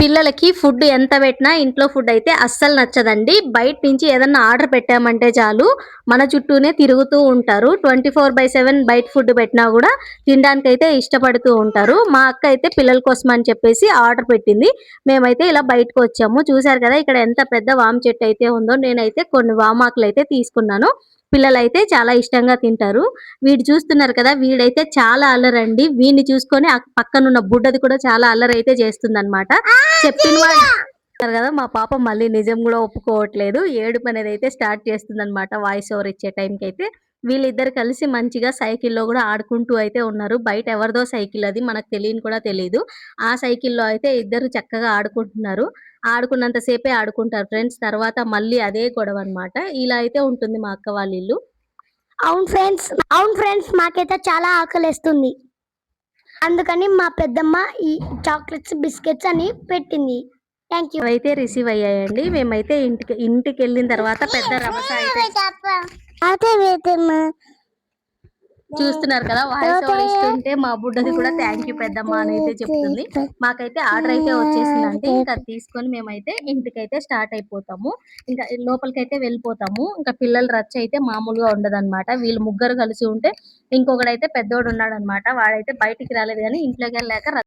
పిల్లలకి ఫుడ్ ఎంత పెట్టినా ఇంట్లో ఫుడ్ అయితే అస్సలు నచ్చదండి. బయట నుంచి ఏదన్నా ఆర్డర్ పెట్టామంటే చాలు మన చుట్టూనే తిరుగుతూ ఉంటారు. 24/7 బయట ఫుడ్ పెట్టినా గూడా తినడానికైతే ఇష్టపడుతూ ఉంటారు. మా అక్క అయితే పిల్లల కోసం అని చెప్పేసి ఆర్డర్ పెట్టింది. మేమైతే ఇలా బయటకొచ్చాము. చూసారు కదా! ఇక్కడ ఎంత పెద్ద వామ చెట్టు అయితే ఉందో. నేనైతే కొన్ని వామాకులైతే తీసుకున్నాను. పిల్లలైతే చాలా ఇష్టంగా తింటారు. వీడు చూస్తున్నారు కదా! వీడైతే చాలా అల్లరండి. వీడిని చూసుకొని పక్కనున్న బుడ్డది కూడా చాలా అల్లరైతే చేస్తుందన్నమాట. చెప్పిన వాడు కదా! మా పాప మళ్ళీ నిజం గూడా ఒప్పుకోవట్లేదు. ఏడుపనేదైతే స్టార్ట్ చేస్తుందన్నమాట వాయిస్ ఓవర్ ఇచ్చే టైంకైతే. వీళ్ళిద్దరు కలిసి మంచిగా సైకిల్‌లో గూడా ఆడుకుంటూ అయితే ఉన్నారు. బయట ఎవరిదో సైకిల్ అది మనకు తెలియని కూడా తెలీదు. ఆ సైకిల్‌లో అయితే ఇద్దరు చక్కగా ఆడుకుంటున్నారు. ఆడుకున్నంత సేపే ఆడుకుంటారు ఫ్రెండ్స్. తర్వాత మళ్ళీ అదే గొడవన్నమాట. ఇలా అయితే ఉంటుంది మా అక్క వాళ్ళ ఇల్లు. అవును ఫ్రెండ్స్. అవును ఫ్రెండ్స్. మాకైతే చాలా ఆకలేస్తుంది. అందుకని మా పెద్దమ్మ ఈ చాక్లెట్స్, బిస్కెట్స్ అని పెట్టింది. Thank you. అవైతే రిసీవ్ అయ్యాయండి. మేమైతే ఇంటికెళ్ళిన తర్వాత పెద్ద రభస అయితే అదే పెద్దమ్మ. చూస్తున్నారు కదా! వాయిస్ ఓవర్ ఇస్తుంటే మా బుడ్డది కూడా థాంక్ యూ పెద్దమ్మ అని అయితే చెప్తుంది. మాకైతే ఆర్డర్ అయితే వచ్చేసిందండి. ఇంకా తీసుకొని మేమైతే ఇంటికైతే స్టార్ట్ అయిపోతాము. ఇంకా లోపలికైతే వెళ్ళిపోతాము. ఇంకా పిల్లల రచ్చ అయితే మామూలుగా ఉండదన్నమాట. వీళ్ళు ముగ్గురు కలిసి ఉంటే ఇంకొకడైతే పెద్దోడు ఉన్నాడన్నమాట. వాడైతే బయటికి రాలేదు గానీ ఇంట్లోకెళ్ళాక